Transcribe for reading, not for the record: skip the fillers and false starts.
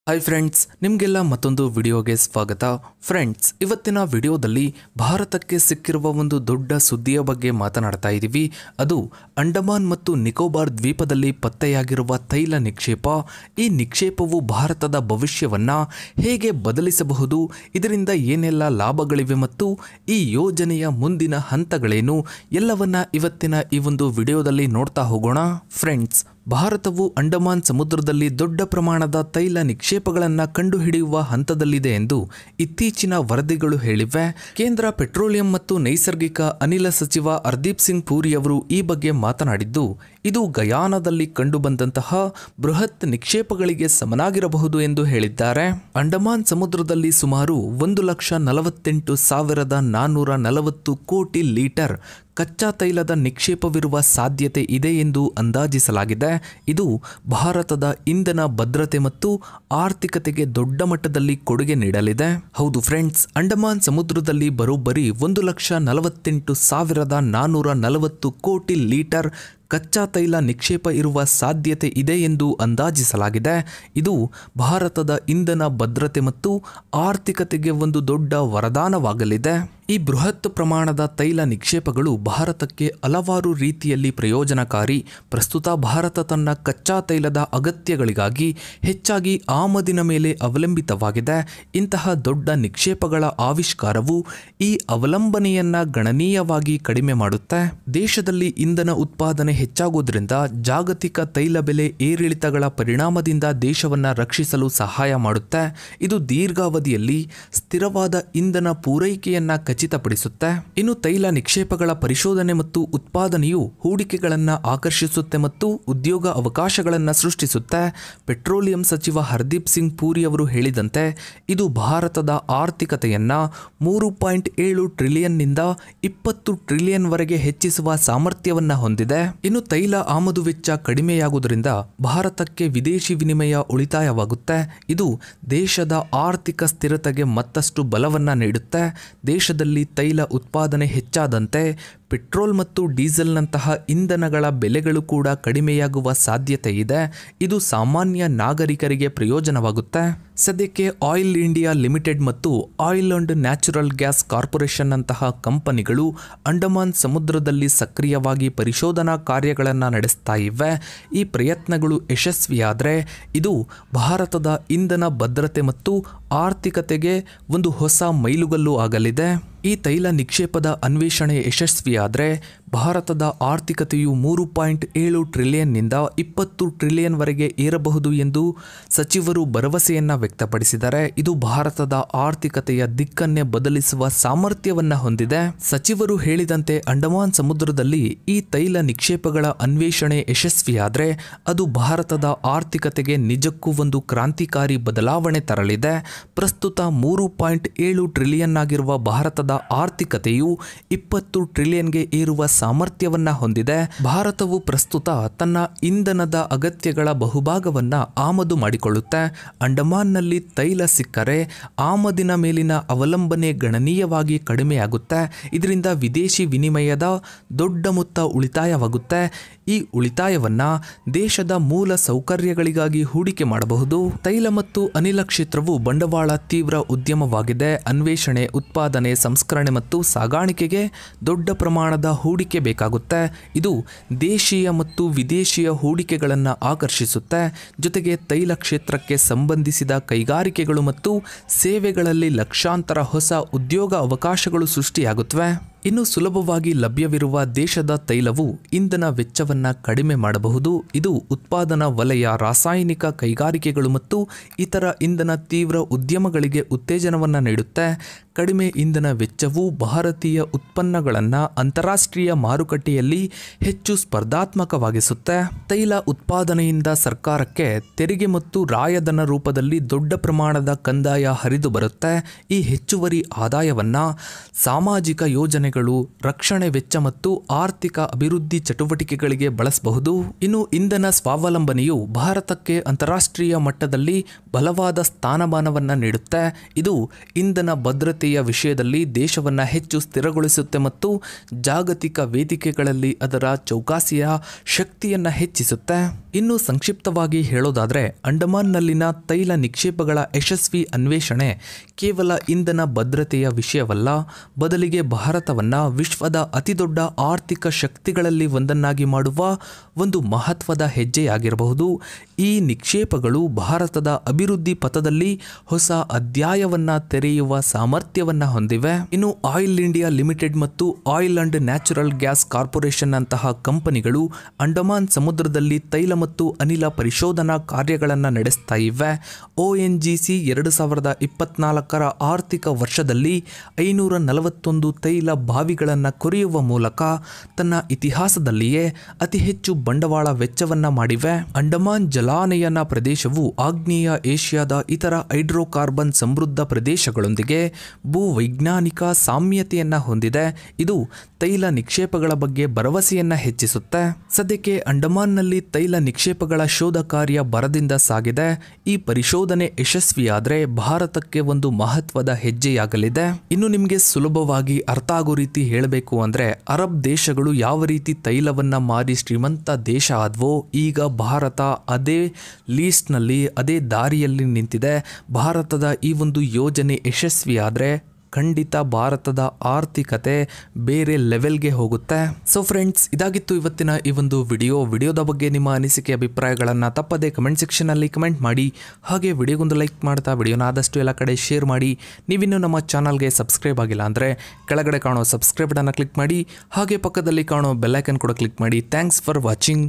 Hi friends, ನಿಮಗೆಲ್ಲ ಮತ್ತೊಂದು ವಿಡಿಯೋಗೆ ಸ್ವಾಗತ. ಫ್ರೆಂಡ್ಸ್, ಇವತ್ತಿನ ವಿಡಿಯೋದಲ್ಲಿ ಭಾರತಕ್ಕೆ ಸಿಕ್ಕಿರುವ ಒಂದು ದೊಡ್ಡ ಸುದ್ದಿಯ ಬಗ್ಗೆ ಮಾತನಾಡ್ತಾ ಇದ್ದೀವಿ. ಅದು ಅಂಡಮಾನ್ ಮತ್ತು ನಿಕೋಬಾರ್ ದ್ವೀಪದಲ್ಲಿ ಪತ್ತೆಯಾಗಿರುವ ತೈಲ ನಿಕ್ಷೇಪ. ಈ ನಿಕ್ಷೇಪವು ಭಾರತದ ಭವಿಷ್ಯವನ್ನ ಹೇಗೆ ಬದಲಿಸಬಹುದು, ಇದರಿಂದ ಏನೆಲ್ಲ ಲಾಭಗಳಿವೆ ಮತ್ತು ಈ ಯೋಜನೆಯ ಮುಂದಿನ ಹಂತಗಳೇನು ಎಲ್ಲವನ್ನ ಇವತ್ತಿನ ಈ ಒಂದು ವಿಡಿಯೋದಲ್ಲಿ ನೋಡ್ತಾ ಹೋಗೋಣ. ಫ್ರೆಂಡ್ಸ್, ಭಾರತವು ಅಂಡಮಾನ್ ಸಮುದ್ರದಲ್ಲಿ ದೊಡ್ಡ ಪ್ರಮಾಣದ ತೈಲ ನಿಕ್ಷೇಪಗಳನ್ನು ಕಂಡುಹಿಡಿಯುವ ಹಂತದಲ್ಲಿದೆ ಎಂದು ಇತ್ತೀಚಿನ ವರದಿಗಳು ಹೇಳಿವೆ. ಕೇಂದ್ರ ಪೆಟ್ರೋಲಿಯಂ ಮತ್ತು ನೈಸರ್ಗಿಕ ಅನಿಲ ಸಚಿವ ಹರ್ದೀಪ್ ಸಿಂಗ್ ಪೂರಿ ಅವರು ಈ ಬಗ್ಗೆ ಮಾತನಾಡಿದ್ದು, ಇದು ಗಯಾನದಲ್ಲಿ ಕಂಡುಬಂದಂತಹ ಬೃಹತ್ ನಿಕ್ಷೇಪಗಳಿಗೆ ಸಮನಾಗಿರಬಹುದು ಎಂದು ಹೇಳಿದ್ದಾರೆ. ಅಂಡಮಾನ್ ಸಮುದ್ರದಲ್ಲಿ ಸುಮಾರು 1,48,440 ಕೋಟಿ ಲೀಟರ್ ಕಚ್ಚಾ ತೈಲದ ನಿಕ್ಷೇಪವಿರುವ ಸಾಧ್ಯತೆ ಇದೆ ಎಂದು ಅಂದಾಜಿಸಲಾಗಿದೆ. ಇದು ಭಾರತದ ಇಂಧನ ಭದ್ರತೆ ಮತ್ತು ಆರ್ಥಿಕತೆಗೆ ದೊಡ್ಡ ಮಟ್ಟದಲ್ಲಿ ಕೊಡುಗೆ ನೀಡಲಿದೆ. ಹೌದು ಫ್ರೆಂಡ್ಸ್, ಅಂಡಮಾನ್ ಸಮುದ್ರದಲ್ಲಿ ಬರೋಬ್ಬರಿ 1,48,440 ಕೋಟಿ ಲೀಟರ್ ಕಚ್ಚಾ ತೈಲ ನಿಕ್ಷೇಪ ಇರುವ ಸಾಧ್ಯತೆ ಇದೆ ಎಂದು ಅಂದಾಜಿಸಲಾಗಿದೆ. ಇದು ಭಾರತದ ಇಂಧನ ಭದ್ರತೆ ಮತ್ತು ಆರ್ಥಿಕತೆಗೆ ಒಂದು ದೊಡ್ಡ ವರದಾನವಾಗಲಿದೆ. ಈ ಬೃಹತ್ ಪ್ರಮಾಣದ ತೈಲ ನಿಕ್ಷೇಪಗಳು ಭಾರತಕ್ಕೆ ಹಲವಾರು ರೀತಿಯಲ್ಲಿ ಪ್ರಯೋಜನಕಾರಿ. ಪ್ರಸ್ತುತ ಭಾರತ ತನ್ನ ಕಚ್ಚಾ ತೈಲದ ಅಗತ್ಯಗಳಿಗಾಗಿ ಹೆಚ್ಚಾಗಿ ಆಮದಿನ ಮೇಲೆ ಅವಲಂಬಿತವಾಗಿದೆ. ಇಂತಹ ದೊಡ್ಡ ನಿಕ್ಷೇಪಗಳ ಆವಿಷ್ಕಾರವು ಈ ಅವಲಂಬನೆಯನ್ನ ಗಣನೀಯವಾಗಿ ಕಡಿಮೆ ಮಾಡುತ್ತೆ. ದೇಶದಲ್ಲಿ ಇಂಧನ ಉತ್ಪಾದನೆ ಹೆಚ್ಚಾಗುವುದರಿಂದ ಜಾಗತಿಕ ತೈಲ ಬೆಲೆ ಏರಿಳಿತಗಳ ಪರಿಣಾಮದಿಂದ ದೇಶವನ್ನು ರಕ್ಷಿಸಲು ಸಹಾಯ ಮಾಡುತ್ತೆ. ಇದು ದೀರ್ಘಾವಧಿಯಲ್ಲಿ ಸ್ಥಿರವಾದ ಇಂಧನ ಪೂರೈಕೆಯನ್ನ ಖಚಿತಪಡಿಸುತ್ತೆ. ಇನ್ನು ತೈಲ ನಿಕ್ಷೇಪಗಳ ಪರಿಶೋಧನೆ ಮತ್ತು ಉತ್ಪಾದನೆಯು ಹೂಡಿಕೆಗಳನ್ನು ಆಕರ್ಷಿಸುತ್ತೆ ಮತ್ತು ಉದ್ಯೋಗ ಅವಕಾಶಗಳನ್ನು ಸೃಷ್ಟಿಸುತ್ತೆ. ಪೆಟ್ರೋಲಿಯಂ ಸಚಿವ ಹರ್ದೀಪ್ ಸಿಂಗ್ ಪೂರಿ ಅವರು ಹೇಳಿದಂತೆ, ಇದು ಭಾರತದ ಆರ್ಥಿಕತೆಯನ್ನ 3.7 ಟ್ರಿಲಿಯನ್ನಿಂದ 20 ಟ್ರಿಲಿಯನ್ ವರೆಗೆ ಹೆಚ್ಚಿಸುವ ಸಾಮರ್ಥ್ಯವನ್ನ ಹೊಂದಿದೆ. ಇನ್ನು ತೈಲ ಆಮದು ವೆಚ್ಚ ಕಡಿಮೆಯಾಗುವುದರಿಂದ ಭಾರತಕ್ಕೆ ವಿದೇಶಿ ವಿನಿಮಯ ಉಳಿತಾಯವಾಗುತ್ತೆ. ಇದು ದೇಶದ ಆರ್ಥಿಕ ಸ್ಥಿರತೆಗೆ ಮತ್ತಷ್ಟು ಬಲವನ್ನ ನೀಡುತ್ತೆ. ದೇಶದಲ್ಲಿ ತೈಲ ಉತ್ಪಾದನೆ ಹೆಚ್ಚಾದಂತೆ ಪೆಟ್ರೋಲ್ ಮತ್ತು ಡೀಸೆಲ್ನಂತಹ ಇಂಧನಗಳ ಬೆಲೆಗಳು ಕೂಡ ಕಡಿಮೆಯಾಗುವ ಸಾಧ್ಯತೆ ಇದೆ. ಇದು ಸಾಮಾನ್ಯ ನಾಗರಿಕರಿಗೆ ಪ್ರಯೋಜನವಾಗುತ್ತೆ. ಸದ್ಯಕ್ಕೆ ಆಯಿಲ್ ಇಂಡಿಯಾ ಲಿಮಿಟೆಡ್ ಮತ್ತು oil and natural gas corporation ನಂತಹ ಕಂಪನಿಗಳು ಅಂಡಮಾನ್ ಸಮುದ್ರದಲ್ಲಿ ಸಕ್ರಿಯವಾಗಿ ಪರಿಶೋಧನಾ ಕಾರ್ಯಗಳನ್ನು ನಡೆಸ್ತಾ ಇವೆ. ಈ ಪ್ರಯತ್ನಗಳು ಯಶಸ್ವಿಯಾದರೆ ಇದು ಭಾರತದ ಇಂಧನ ಭದ್ರತೆ ಮತ್ತು ಆರ್ಥಿಕತೆಗೆ ಒಂದು ಹೊಸ ಮೈಲುಗಲ್ಲು ಆಗಲಿದೆ. ಈ ತೈಲ ನಿಕ್ಷೇಪದ ಅನ್ವೇಷಣೆ ಯಶಸ್ವಿಯಾದರೆ ಭಾರತದ ಆರ್ಥಿಕತೆಯು 3.7 ಟ್ರಿಲಿಯನ್ನಿಂದ 20 ಟ್ರಿಲಿಯನ್ ವರೆಗೆ ಏರಬಹುದು ಎಂದು ಸಚಿವರು ಭರವಸೆಯನ್ನ ವ್ಯಕ್ತಪಡಿಸಿದ್ದಾರೆ. ಇದು ಭಾರತದ ಆರ್ಥಿಕತೆಯ ದಿಕ್ಕನ್ನೇ ಬದಲಿಸುವ ಸಾಮರ್ಥ್ಯವನ್ನ ಹೊಂದಿದೆ. ಸಚಿವರು ಹೇಳಿದಂತೆ ಅಂಡಮಾನ್ ಸಮುದ್ರದಲ್ಲಿ ಈ ತೈಲ ನಿಕ್ಷೇಪಗಳ ಅನ್ವೇಷಣೆ ಯಶಸ್ವಿಯಾದರೆ ಅದು ಭಾರತದ ಆರ್ಥಿಕತೆಗೆ ನಿಜಕ್ಕೂ ಒಂದು ಕ್ರಾಂತಿಕಾರಿ ಬದಲಾವಣೆ ತರಲಿದೆ. ಪ್ರಸ್ತುತ 3.7 ಟ್ರಿಲಿಯನ್ ಆಗಿರುವ ಭಾರತದ ಆರ್ಥಿಕತೆಯು 20 ಟ್ರಿಲಿಯನ್ಗೆ ಏರುವ ಸಾಮರ್ಥ್ಯವನ್ನ ಹೊಂದಿದೆ. ಭಾರತವು ಪ್ರಸ್ತುತ ತನ್ನ ಇಂಧನದ ಅಗತ್ಯಗಳ ಬಹುಭಾಗವನ್ನ ಆಮದು ಮಾಡಿಕೊಳ್ಳುತ್ತೆ. ಅಂಡಮಾನ್ನಲ್ಲಿ ತೈಲ ಸಿಕ್ಕರೆ ಆಮದಿನ ಮೇಲಿನ ಅವಲಂಬನೆ ಗಣನೀಯವಾಗಿ ಕಡಿಮೆಯಾಗುತ್ತೆ. ಇದರಿಂದ ವಿದೇಶಿ ವಿನಿಮಯದ ದೊಡ್ಡ ಮೊತ್ತ ಉಳಿತಾಯವಾಗುತ್ತೆ. ಈ ಉಳಿತಾಯವನ್ನ ದೇಶದ ಮೂಲ ಸೌಕರ್ಯಗಳಿಗಾಗಿ ಹೂಡಿಕೆ ಮಾಡಬಹುದು. ತೈಲ ಮತ್ತು ಅನಿಲ ಕ್ಷೇತ್ರವು ಬಂಡವಾಳ ತೀವ್ರ ಉದ್ಯಮವಾಗಿದೆ. ಅನ್ವೇಷಣೆ, ಉತ್ಪಾದನೆ, ಸಂಸ್ಕರಣೆ ಮತ್ತು ಸಾಗಾಣಿಕೆಗೆ ದೊಡ್ಡ ಪ್ರಮಾಣದ ಹೂಡಿಕೆ ಬೇಕಾಗುತ್ತೆ. ಇದು ದೇಶೀಯ ಮತ್ತು ವಿದೇಶಿಯ ಹೂಡಿಕೆಗಳನ್ನು ಆಕರ್ಷಿಸುತ್ತೆ. ಜೊತೆಗೆ ತೈಲ ಕ್ಷೇತ್ರಕ್ಕೆ ಸಂಬಂಧಿಸಿದ ಕೈಗಾರಿಕೆಗಳು ಮತ್ತು ಸೇವೆಗಳಲ್ಲಿ ಲಕ್ಷಾಂತರ ಹೊಸ ಉದ್ಯೋಗ ಅವಕಾಶಗಳು ಸೃಷ್ಟಿಯಾಗುತ್ತವೆ. ಇನ್ನು ಸುಲಭವಾಗಿ ಲಭ್ಯವಿರುವ ದೇಶದ ತೈಲವು ಇಂಧನ ವೆಚ್ಚವನ್ನ ಕಡಿಮೆ ಮಾಡಬಹುದು. ಇದು ಉತ್ಪಾದನಾ ವಲಯ, ರಾಸಾಯನಿಕ ಕೈಗಾರಿಕೆಗಳು ಮತ್ತು ಇತರ ಇಂಧನ ತೀವ್ರ ಉದ್ಯಮಗಳಿಗೆ ಉತ್ತೇಜನವನ್ನು ನೀಡುತ್ತೆ. ಕಡಿಮೆ ಇಂಧನ ವೆಚ್ಚವು ಭಾರತೀಯ ಉತ್ಪನ್ನಗಳನ್ನು ಅಂತಾರಾಷ್ಟ್ರೀಯ ಮಾರುಕಟ್ಟೆಯಲ್ಲಿ ಹೆಚ್ಚು ಸ್ಪರ್ಧಾತ್ಮಕವಾಗಿಸುತ್ತೆ. ತೈಲ ಉತ್ಪಾದನೆಯಿಂದ ಸರ್ಕಾರಕ್ಕೆ ತೆರಿಗೆ ಮತ್ತು ರಾಯಧನ ರೂಪದಲ್ಲಿ ದೊಡ್ಡ ಪ್ರಮಾಣದ ಕಂದಾಯ ಹರಿದು ಬರುತ್ತೆ. ಈ ಹೆಚ್ಚುವರಿ ಆದಾಯವನ್ನ ಸಾಮಾಜಿಕ ಯೋಜನೆಗಳು, ರಕ್ಷಣೆ ವೆಚ್ಚ ಮತ್ತು ಆರ್ಥಿಕ ಅಭಿವೃದ್ಧಿ ಚಟುವಟಿಕೆಗಳಿಗೆ ಬಳಸಬಹುದು. ಇನ್ನು ಇಂಧನ ಸ್ವಾವಲಂಬನೆಯು ಭಾರತಕ್ಕೆ ಅಂತಾರಾಷ್ಟ್ರೀಯ ಮಟ್ಟದಲ್ಲಿ ಬಲವಾದ ಸ್ಥಾನಮಾನವನ್ನು ನೀಡುತ್ತೆ. ಇದು ಇಂಧನ ಭದ್ರತೆಯ ವಿಷಯದಲ್ಲಿ ದೇಶವನ್ನು ಹೆಚ್ಚು ಸ್ಥಿರಗೊಳಿಸುತ್ತೆ ಮತ್ತು ಜಾಗತಿಕ ವೇದಿಕೆಗಳಲ್ಲಿ ಅದರ ಚೌಕಾಸಿಯ ಶಕ್ತಿಯನ್ನು ಹೆಚ್ಚಿಸುತ್ತೆ. ಇನ್ನು ಸಂಕ್ಷಿಪ್ತವಾಗಿ ಹೇಳೋದಾದರೆ ಅಂಡಮಾನ್ನಲ್ಲಿನ ತೈಲ ನಿಕ್ಷೇಪಗಳ ಯಶಸ್ವಿ ಅನ್ವೇಷಣೆ ಕೇವಲ ಇಂಧನ ಭದ್ರತೆಯ ವಿಷಯವಲ್ಲ, ಬದಲಿಗೆ ಭಾರತವನ್ನು ವಿಶ್ವದ ಅತಿದೊಡ್ಡ ಆರ್ಥಿಕ ಶಕ್ತಿಗಳಲ್ಲಿ ಒಂದನ್ನಾಗಿ ಮಾಡುವ ಒಂದು ಮಹತ್ವದ ಹೆಜ್ಜೆಯಾಗಿರಬಹುದು. ಈ ನಿಕ್ಷೇಪಗಳು ಭಾರತದ ಅಭಿವೃದ್ಧಿ ಪಥದಲ್ಲಿ ಹೊಸ ಅಧ್ಯಾಯವನ್ನು ತೆರೆಯುವ ಸಾಮರ್ಥ್ಯವನ್ನು ಹೊಂದಿವೆ. ಇನ್ನು ಆಯಿಲ್ ಇಂಡಿಯಾ ಲಿಮಿಟೆಡ್ ಮತ್ತು oil and natural gas corporation ಅಂತಹ ಕಂಪನಿಗಳು ಅಂಡಮಾನ್ ಸಮುದ್ರದಲ್ಲಿ ತೈಲ ಮತ್ತು ಅನಿಲ ಪರಿಶೋಧನಾ ಕಾರ್ಯಗಳನ್ನು ನಡೆಸ್ತಾ ಇವೆ. ONGC 2024ರ ಆರ್ಥಿಕ ವರ್ಷದಲ್ಲಿ 541 ತೈಲ ಬಾವಿಗಳನ್ನು ಕೊರೆಯುವ ಮೂಲಕ ತನ್ನ ಇತಿಹಾಸದಲ್ಲಿಯೇ ಅತಿ ಹೆಚ್ಚು ಬಂಡವಾಳ ವೆಚ್ಚವನ್ನ ಮಾಡಿವೆ. ಅಂಡಮಾನ್ ಜಲಾನಯನ ಪ್ರದೇಶವು ಆಗ್ನೇಯ ಏಷ್ಯಾದ ಇತರ ಹೈಡ್ರೋಕಾರ್ಬನ್ ಸಮೃದ್ಧ ಪ್ರದೇಶಗಳೊಂದಿಗೆ ಭೂವೈಜ್ಞಾನಿಕ ಸಾಮ್ಯತೆಯನ್ನ ಹೊಂದಿದೆ. ಇದು ತೈಲ ನಿಕ್ಷೇಪಗಳ ಬಗ್ಗೆ ಭರವಸೆಯನ್ನ ಹೆಚ್ಚಿಸುತ್ತೆ. ಸದ್ಯಕ್ಕೆ ಅಂಡಮಾನ್ನಲ್ಲಿ ತೈಲ ನಿಕ್ಷೇಪಗಳ ಶೋಧ ಕಾರ್ಯ ಭರದಿಂದ ಸಾಗಿದೆ. ಈ ಪರಿಶೋಧನೆ ಯಶಸ್ವಿಯಾದರೆ ಭಾರತಕ್ಕೆ ಒಂದು ಮಹತ್ವದ ಹೆಜ್ಜೆಯಾಗಲಿದೆ. ಇನ್ನು ನಿಮಗೆ ಸುಲಭವಾಗಿ ಅರ್ಥ ಆಗೋ ರೀತಿ ಹೇಳಬೇಕು ಅಂದ್ರೆ, ಅರಬ್ ದೇಶಗಳು ಯಾವ ರೀತಿ ತೈಲವನ್ನ ಮಾರಿ ಶ್ರೀಮಂತ ದೇಶ ಆದ್ವೋ, ಈಗ ಭಾರತ ಅದೇ ಲೀಸ್ಟ್ನಲ್ಲಿ ಅದೇ ದಾರಿಯಲ್ಲಿ ನಿಂತಿದೆ. ಭಾರತದ ಈ ಒಂದು ಯೋಜನೆ ಯಶಸ್ವಿಯಾದರೆ ಖಂಡಿತ ಭಾರತದ ಆರ್ಥಿಕತೆ ಬೇರೆ ಲೆವೆಲ್ಗೆ ಹೋಗುತ್ತೆ. ಸೊ ಫ್ರೆಂಡ್ಸ್, ಇದಾಗಿತ್ತು ಇವತ್ತಿನ ಈ ಒಂದು ವಿಡಿಯೋದ ಬಗ್ಗೆ ನಿಮ್ಮ ಅನಿಸಿಕೆ ಅಭಿಪ್ರಾಯಗಳನ್ನು ತಪ್ಪದೆ ಕಮೆಂಟ್ ಸೆಕ್ಷನಲ್ಲಿ ಕಮೆಂಟ್ ಮಾಡಿ. ಹಾಗೆ ವಿಡಿಯೋಗೊಂದು ಲೈಕ್ ಮಾಡ್ತಾ ವಿಡಿಯೋನ ಆದಷ್ಟು ಎಲ್ಲ ಕಡೆ ಶೇರ್ ಮಾಡಿ. ನೀವಿನ್ನೂ ನಮ್ಮ ಚಾನಲ್ಗೆ ಸಬ್ಸ್ಕ್ರೈಬ್ ಆಗಿಲ್ಲ ಅಂದರೆ ಕೆಳಗಡೆ ಕಾಣೋ ಸಬ್ಸ್ಕ್ರೈಬ್ ಬಟನ್ನ ಕ್ಲಿಕ್ ಮಾಡಿ. ಹಾಗೆ ಪಕ್ಕದಲ್ಲಿ ಕಾಣೋ ಬೆಲ್ ಐಕನ್ ಕೂಡ ಕ್ಲಿಕ್ ಮಾಡಿ. Thanks for watching.